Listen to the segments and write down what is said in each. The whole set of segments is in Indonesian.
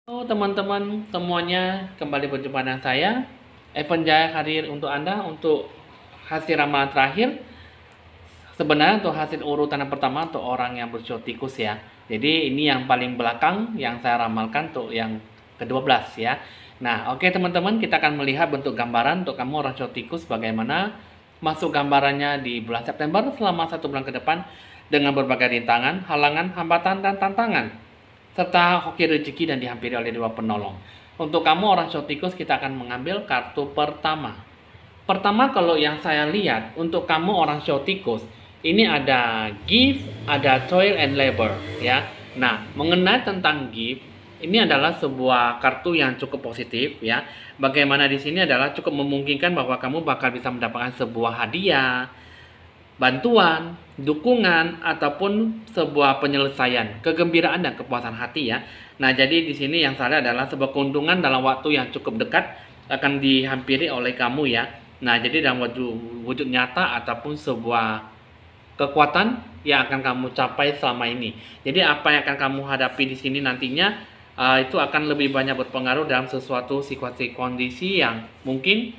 Halo teman-teman semuanya, kembali berjumpa dengan saya, Evan Jaya, hadir untuk Anda untuk hasil ramalan terakhir. Sebenarnya untuk hasil urutan yang pertama untuk orang yang bersio tikus ya. Jadi ini yang paling belakang yang saya ramalkan untuk yang ke-12 ya. Nah, oke teman-teman, kita akan melihat bentuk gambaran untuk kamu orang sio tikus bagaimana masuk gambarannya di bulan September selama 1 bulan ke depan dengan berbagai rintangan, halangan, hambatan, dan tantangan serta hoki rezeki dan dihampiri oleh dewa penolong. Untuk kamu orang Shotikus, kita akan mengambil kartu pertama. Pertama, kalau yang saya lihat untuk kamu orang Shotikus, ini ada gift, ada toil and labor ya. Nah, mengenai tentang gift, ini adalah sebuah kartu yang cukup positif ya. Bagaimana di sini adalah cukup memungkinkan bahwa kamu bakal bisa mendapatkan sebuah hadiah, bantuan, dukungan, ataupun sebuah penyelesaian, kegembiraan dan kepuasan hati ya. Nah, jadi di sini yang salah adalah sebuah keuntungan dalam waktu yang cukup dekat akan dihampiri oleh kamu ya. Nah, jadi dalam wujud nyata ataupun sebuah kekuatan yang akan kamu capai selama ini. Jadi apa yang akan kamu hadapi di sini nantinya itu akan lebih banyak berpengaruh dalam sesuatu situasi kondisi yang mungkin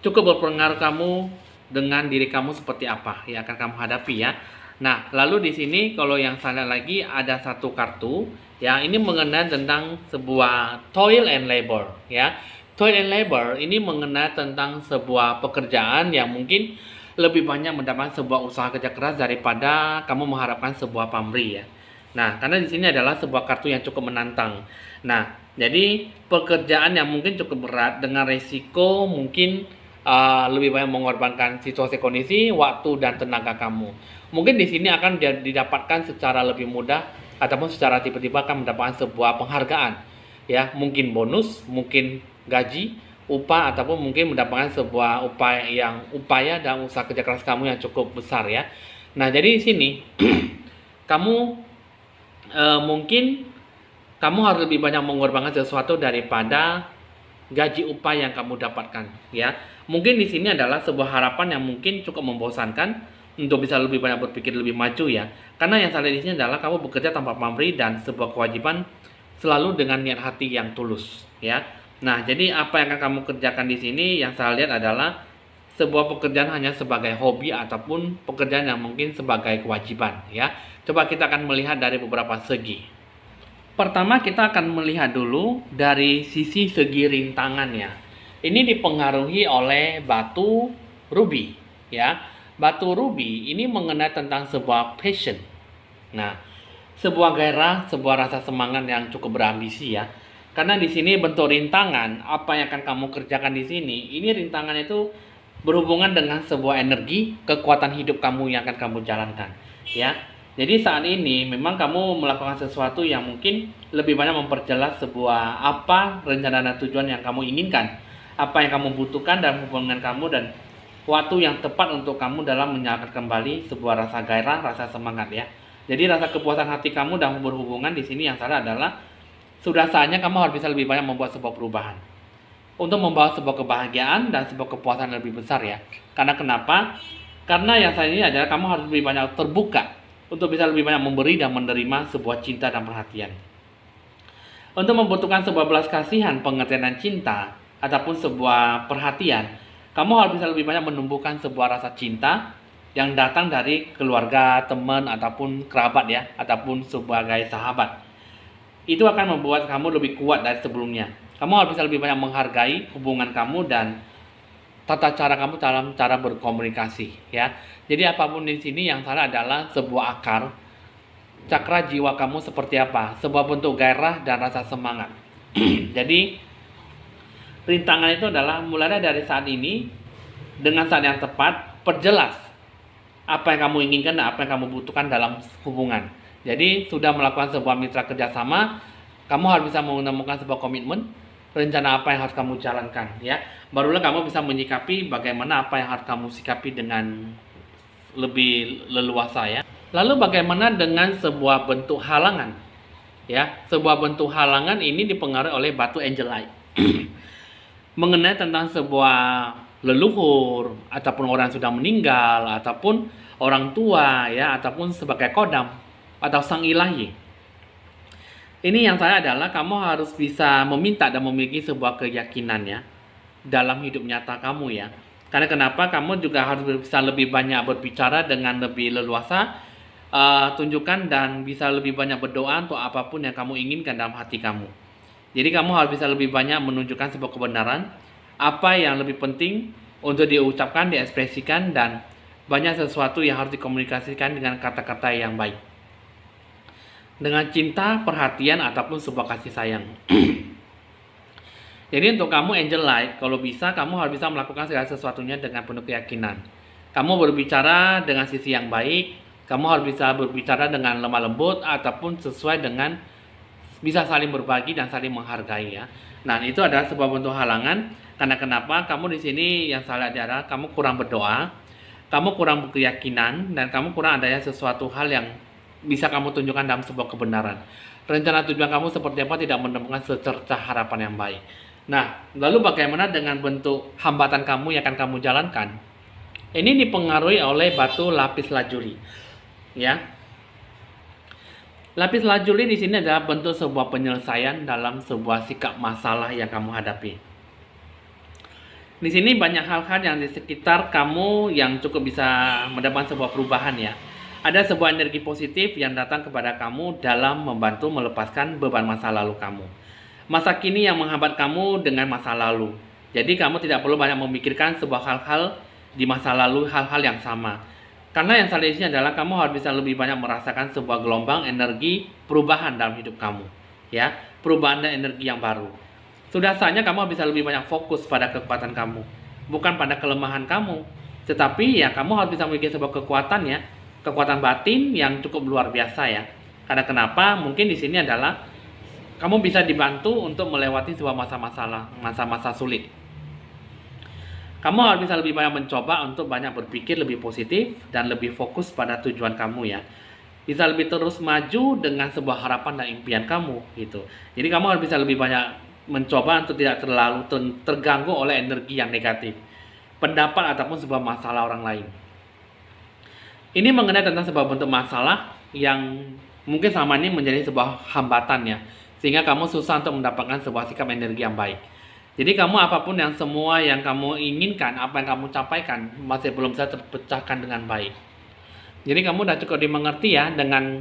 cukup berpengaruh kamu dengan diri kamu seperti apa yang akan kamu hadapi ya. Nah, lalu di sini kalau yang saya lagi ada satu kartu ya, ini mengenai tentang sebuah toil and labor ya. Toil and labor ini mengenai tentang sebuah pekerjaan yang mungkin lebih banyak mendapatkan sebuah usaha kerja keras daripada kamu mengharapkan sebuah pamrih ya. Nah, karena di sini adalah sebuah kartu yang cukup menantang. Nah, jadi pekerjaan yang mungkin cukup berat dengan resiko mungkin lebih banyak mengorbankan situasi kondisi, waktu dan tenaga kamu. Mungkin di sini akan didapatkan secara lebih mudah ataupun secara tiba-tiba akan mendapatkan sebuah penghargaan. Ya, mungkin bonus, mungkin gaji, upah ataupun mungkin mendapatkan sebuah upaya dan usaha kerja keras kamu yang cukup besar ya. Nah, jadi di sini kamu mungkin kamu harus lebih banyak mengorbankan sesuatu daripada gaji upah yang kamu dapatkan ya. Mungkin di sini adalah sebuah harapan yang mungkin cukup membosankan untuk bisa lebih banyak berpikir lebih maju ya. Karena yang saya lihat di sini adalah kamu bekerja tanpa pamrih dan sebuah kewajiban selalu dengan niat hati yang tulus ya. Nah, jadi apa yang akan kamu kerjakan di sini yang saya lihat adalah sebuah pekerjaan hanya sebagai hobi ataupun pekerjaan yang mungkin sebagai kewajiban ya. Coba kita akan melihat dari beberapa segi. Pertama, kita akan melihat dulu dari sisi segi rintangannya. Ini dipengaruhi oleh batu ruby ya. Batu ruby ini mengenai tentang sebuah passion. Nah, sebuah gairah, sebuah rasa semangat yang cukup berambisi ya. Karena di sini bentuk rintangan, apa yang akan kamu kerjakan di sini, ini rintangan itu berhubungan dengan sebuah energi, kekuatan hidup kamu yang akan kamu jalankan ya. Jadi saat ini memang kamu melakukan sesuatu yang mungkin lebih banyak memperjelas sebuah apa rencana dan tujuan yang kamu inginkan, apa yang kamu butuhkan dalam hubungan kamu dan waktu yang tepat untuk kamu dalam menyalakan kembali sebuah rasa gairah, rasa semangat ya. Jadi rasa kepuasan hati kamu dalam berhubungan di sini yang salah adalah sudah saatnya kamu harus bisa lebih banyak membuat sebuah perubahan untuk membawa sebuah kebahagiaan dan sebuah kepuasan lebih besar ya. Karena kenapa? Karena yang saya ini adalah kamu harus lebih banyak terbuka untuk bisa lebih banyak memberi dan menerima sebuah cinta dan perhatian. Untuk membutuhkan sebuah belas kasihan, pengertian dan cinta, ataupun sebuah perhatian, kamu harus bisa lebih banyak menumbuhkan sebuah rasa cinta yang datang dari keluarga, teman, ataupun kerabat ya, ataupun sebagai sahabat. Itu akan membuat kamu lebih kuat dari sebelumnya. Kamu harus bisa lebih banyak menghargai hubungan kamu dan tata cara kamu dalam cara berkomunikasi ya. Jadi apapun di sini yang salah adalah sebuah akar cakra jiwa kamu seperti apa, sebuah bentuk gairah dan rasa semangat. Jadi rintangan itu adalah mulai dari saat ini dengan saat yang tepat perjelas apa yang kamu inginkan dan apa yang kamu butuhkan dalam hubungan. Jadi sudah melakukan sebuah mitra kerjasama, kamu harus bisa menemukan sebuah komitmen, rencana apa yang harus kamu jalankan ya. Barulah kamu bisa menyikapi bagaimana apa yang harus kamu sikapi dengan lebih leluasa ya. Lalu bagaimana dengan sebuah bentuk halangan ya. Sebuah bentuk halangan ini dipengaruhi oleh batu angelite mengenai tentang sebuah leluhur ataupun orang yang sudah meninggal ataupun orang tua ya, ataupun sebagai kodam atau sang ilahi. Ini yang saya adalah kamu harus bisa meminta dan memiliki sebuah keyakinan ya dalam hidup nyata kamu ya. Karena kenapa? Kamu juga harus bisa lebih banyak berbicara dengan lebih leluasa, tunjukkan dan bisa lebih banyak berdoa untuk apapun yang kamu inginkan dalam hati kamu. Jadi kamu harus bisa lebih banyak menunjukkan sebuah kebenaran, apa yang lebih penting untuk diucapkan, diekspresikan, dan banyak sesuatu yang harus dikomunikasikan dengan kata-kata yang baik. Dengan cinta, perhatian, ataupun sebuah kasih sayang. Jadi untuk kamu angel light, kalau bisa kamu harus bisa melakukan segala sesuatunya dengan penuh keyakinan. Kamu berbicara dengan sisi yang baik, kamu harus bisa berbicara dengan lemah lembut ataupun sesuai dengan bisa saling berbagi dan saling menghargai ya. Nah, itu adalah sebuah bentuk halangan karena kenapa? Kamu di sini yang salah adalah kamu kurang berdoa, kamu kurang berkeyakinan, dan kamu kurang adanya sesuatu hal yang bisa kamu tunjukkan dalam sebuah kebenaran. Rencana tujuan kamu seperti apa tidak menemukan secercah harapan yang baik. Nah, lalu bagaimana dengan bentuk hambatan kamu yang akan kamu jalankan? Ini dipengaruhi oleh batu lapis lazuli. Ya. Lapis lazuli di sini adalah bentuk sebuah penyelesaian dalam sebuah sikap masalah yang kamu hadapi. Di sini banyak hal-hal yang di sekitar kamu yang cukup bisa mendapatkan sebuah perubahan ya. Ada sebuah energi positif yang datang kepada kamu dalam membantu melepaskan beban masa lalu kamu. Masa kini yang menghambat kamu dengan masa lalu. Jadi kamu tidak perlu banyak memikirkan sebuah hal-hal di masa lalu, hal-hal yang sama. Karena yang salah di sini adalah kamu harus bisa lebih banyak merasakan sebuah gelombang energi perubahan dalam hidup kamu. Ya, perubahan dan energi yang baru. Sudah saatnya kamu bisa lebih banyak fokus pada kekuatan kamu. Bukan pada kelemahan kamu. Tetapi ya kamu harus bisa memiliki sebuah kekuatan ya. Kekuatan batin yang cukup luar biasa ya. Karena kenapa? Mungkin di sini adalah kamu bisa dibantu untuk melewati sebuah masa-masa sulit. Kamu harus bisa lebih banyak mencoba untuk banyak berpikir lebih positif dan lebih fokus pada tujuan kamu ya. Bisa lebih terus maju dengan sebuah harapan dan impian kamu gitu. Jadi kamu harus bisa lebih banyak mencoba untuk tidak terlalu terganggu oleh energi yang negatif, pendapat ataupun sebuah masalah orang lain. Ini mengenai tentang sebuah bentuk masalah yang mungkin selama ini menjadi sebuah hambatan ya, sehingga kamu susah untuk mendapatkan sebuah sikap energi yang baik. Jadi kamu apapun yang semua yang kamu inginkan, apa yang kamu capaikan masih belum bisa terpecahkan dengan baik. Jadi kamu udah cukup dimengerti ya dengan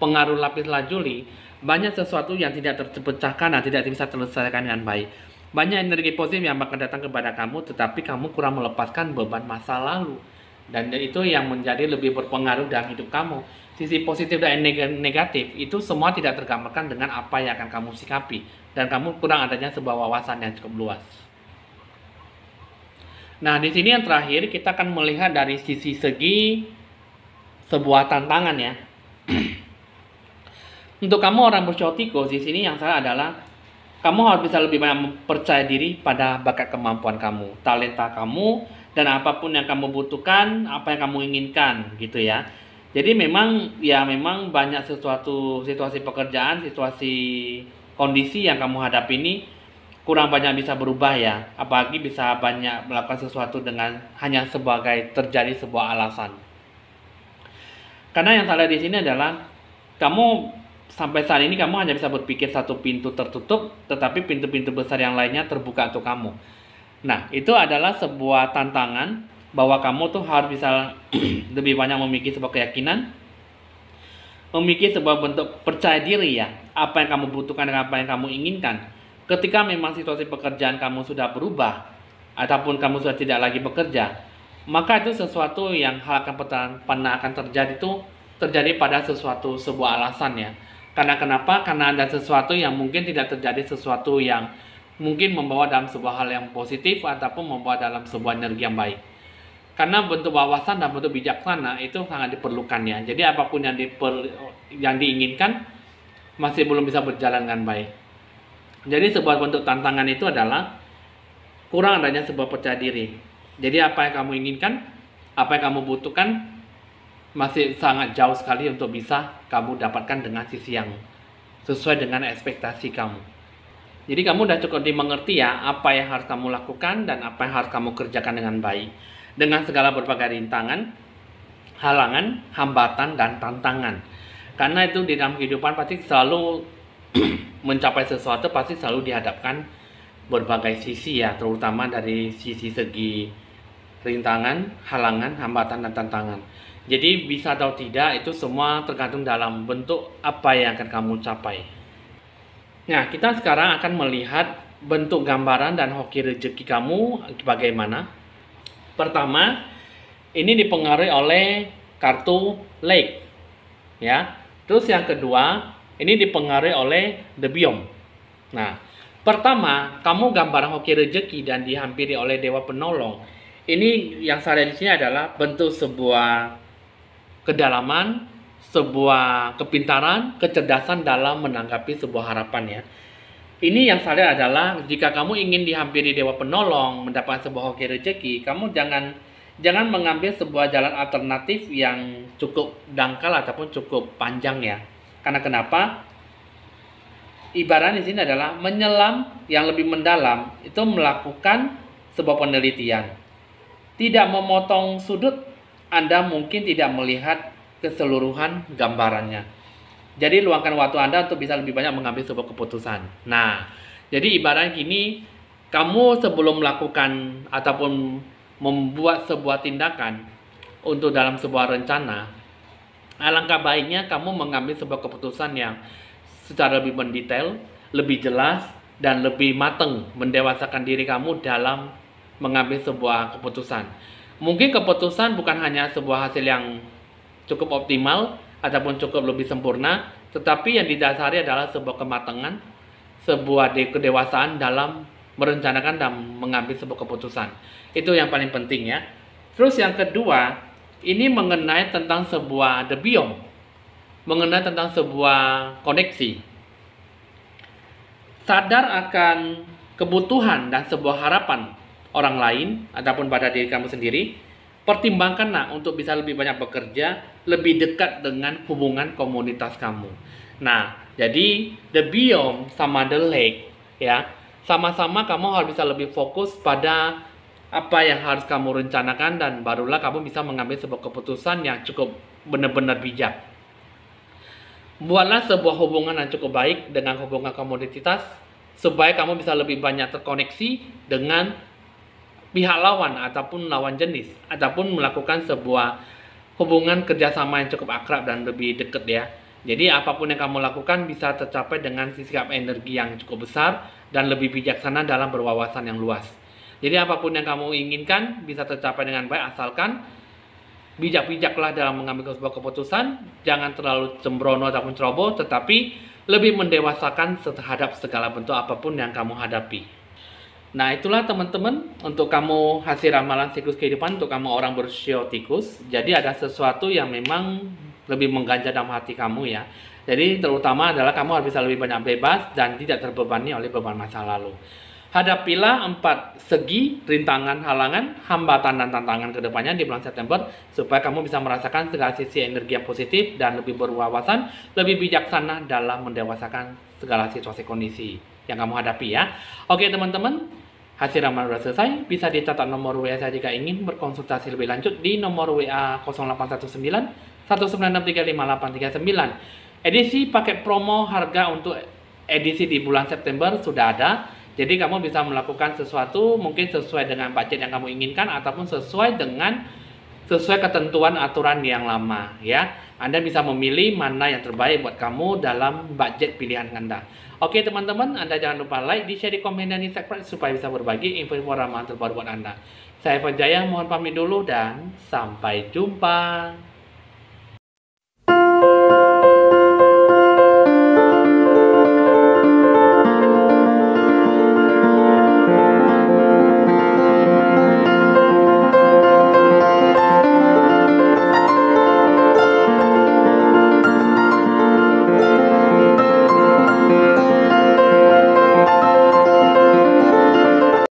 pengaruh lapis lazuli, banyak sesuatu yang tidak terpecahkan dan tidak bisa terselesaikan dengan baik. Banyak energi positif yang bakal datang kepada kamu, tetapi kamu kurang melepaskan beban masa lalu. Dan itu yang menjadi lebih berpengaruh dalam hidup kamu. Sisi positif dan negatif itu semua tidak tergambarkan dengan apa yang akan kamu sikapi. Dan kamu kurang adanya sebuah wawasan yang cukup luas. Nah, di sini yang terakhir kita akan melihat dari sisi segi sebuah tantangan ya. Untuk kamu orang bersio Tikus, di sini yang salah adalah kamu harus bisa lebih banyak percaya diri pada bakat kemampuan kamu, talenta kamu, dan apapun yang kamu butuhkan, apa yang kamu inginkan gitu ya. Jadi memang banyak sesuatu situasi pekerjaan, situasi kondisi yang kamu hadapi ini kurang banyak bisa berubah ya. Apalagi bisa banyak melakukan sesuatu dengan hanya sebagai terjadi sebuah alasan. Karena yang salah di sini adalah kamu sampai saat ini kamu hanya bisa berpikir satu pintu tertutup, tetapi pintu-pintu besar yang lainnya terbuka untuk kamu. Nah, itu adalah sebuah tantangan bahwa kamu tuh harus bisa lebih banyak memiliki sebuah keyakinan, memiliki sebuah bentuk percaya diri ya, apa yang kamu butuhkan dan apa yang kamu inginkan. Ketika memang situasi pekerjaan kamu sudah berubah, ataupun kamu sudah tidak lagi bekerja, maka itu sesuatu yang hal akan pernah akan terjadi itu terjadi pada sebuah alasan ya. Karena kenapa? Karena ada sesuatu yang mungkin tidak terjadi, sesuatu yang mungkin membawa dalam sebuah hal yang positif ataupun membawa dalam sebuah energi yang baik. Karena bentuk wawasan dan bentuk bijaksana itu sangat diperlukan ya. Jadi apapun yang diinginkan masih belum bisa berjalan dengan baik. Jadi sebuah bentuk tantangan itu adalah kurang adanya sebuah percaya diri. Jadi apa yang kamu inginkan, apa yang kamu butuhkan masih sangat jauh sekali untuk bisa kamu dapatkan dengan sisi yang sesuai dengan ekspektasi kamu. Jadi kamu udah cukup dimengerti ya apa yang harus kamu lakukan dan apa yang harus kamu kerjakan dengan baik. Dengan segala berbagai rintangan, halangan, hambatan, dan tantangan. Karena itu di dalam kehidupan pasti selalu mencapai sesuatu pasti selalu dihadapkan berbagai sisi ya, terutama dari sisi segi rintangan, halangan, hambatan, dan tantangan. Jadi bisa atau tidak itu semua tergantung dalam bentuk apa yang akan kamu capai. Nah, kita sekarang akan melihat bentuk gambaran dan hoki rezeki kamu bagaimana. Pertama, ini dipengaruhi oleh kartu Lake, ya. Terus yang kedua, ini dipengaruhi oleh The Biom. Nah, pertama, kamu gambaran hoki rezeki dan dihampiri oleh dewa penolong. Ini yang saya lihat di sini adalah bentuk sebuah kedalaman, sebuah kepintaran, kecerdasan dalam menanggapi sebuah harapan ya. Ini yang saya lihat adalah jika kamu ingin dihampiri dewa penolong, mendapatkan sebuah hoki rezeki, kamu jangan mengambil sebuah jalan alternatif yang cukup dangkal ataupun cukup panjang ya. Karena kenapa? Ibarat di sini adalah menyelam yang lebih mendalam itu melakukan sebuah penelitian. Tidak memotong sudut, Anda mungkin tidak melihat keseluruhan gambarannya. Jadi luangkan waktu Anda untuk bisa lebih banyak mengambil sebuah keputusan. Nah, jadi ibaratnya gini, kamu sebelum melakukan ataupun membuat sebuah tindakan untuk dalam sebuah rencana, alangkah baiknya kamu mengambil sebuah keputusan yang secara lebih mendetail, lebih jelas, dan lebih matang mendewasakan diri kamu dalam mengambil sebuah keputusan. Mungkin keputusan bukan hanya sebuah hasil yang cukup optimal ataupun cukup lebih sempurna, tetapi yang didasari adalah sebuah kematangan, sebuah kedewasaan dalam merencanakan dan mengambil sebuah keputusan. Itu yang paling penting ya. Terus yang kedua, ini mengenai tentang sebuah The Biom, mengenai tentang sebuah koneksi. Sadar akan kebutuhan dan sebuah harapan orang lain ataupun pada diri kamu sendiri, pertimbangkanlah untuk bisa lebih banyak bekerja, lebih dekat dengan hubungan komunitas kamu. Nah, jadi The Biom sama The Lake ya, sama-sama kamu harus bisa lebih fokus pada apa yang harus kamu rencanakan dan barulah kamu bisa mengambil sebuah keputusan yang cukup benar-benar bijak. Buatlah sebuah hubungan yang cukup baik dengan hubungan komunitas supaya kamu bisa lebih banyak terkoneksi dengan pihak lawan ataupun lawan jenis ataupun melakukan sebuah hubungan kerjasama yang cukup akrab dan lebih dekat ya. Jadi apapun yang kamu lakukan bisa tercapai dengan sikap energi yang cukup besar dan lebih bijaksana dalam berwawasan yang luas. Jadi apapun yang kamu inginkan bisa tercapai dengan baik asalkan bijak-bijaklah dalam mengambil sebuah keputusan, jangan terlalu sembrono ataupun ceroboh, tetapi lebih mendewasakan terhadap segala bentuk apapun yang kamu hadapi. Nah, itulah teman-teman untuk kamu hasil ramalan siklus kehidupan untuk kamu orang berusia tikus. Jadi ada sesuatu yang memang lebih mengganjal dalam hati kamu ya. Jadi terutama adalah kamu harus bisa lebih banyak bebas dan tidak terbebani oleh beban masa lalu. Hadapilah 4 segi, rintangan, halangan, hambatan, dan tantangan ke depannya di bulan September supaya kamu bisa merasakan segala sisi energi yang positif dan lebih berwawasan, lebih bijaksana dalam mendewasakan segala situasi kondisi yang kamu hadapi ya. Oke teman-teman, hasil ramalan sudah selesai. Bisa dicatat nomor WA saya jika ingin berkonsultasi lebih lanjut di nomor WA 0819 196355839. Edisi paket promo harga untuk edisi di bulan September sudah ada. Jadi kamu bisa melakukan sesuatu mungkin sesuai dengan budget yang kamu inginkan ataupun sesuai ketentuan aturan yang lama ya. Anda bisa memilih mana yang terbaik buat kamu dalam budget pilihan Anda. Oke teman-teman, Anda jangan lupa like, di-share, di komen, dan di subscribe supaya bisa berbagi info-info ramalan terbaru buat Anda. Saya Evan Jaya, mohon pamit dulu dan sampai jumpa.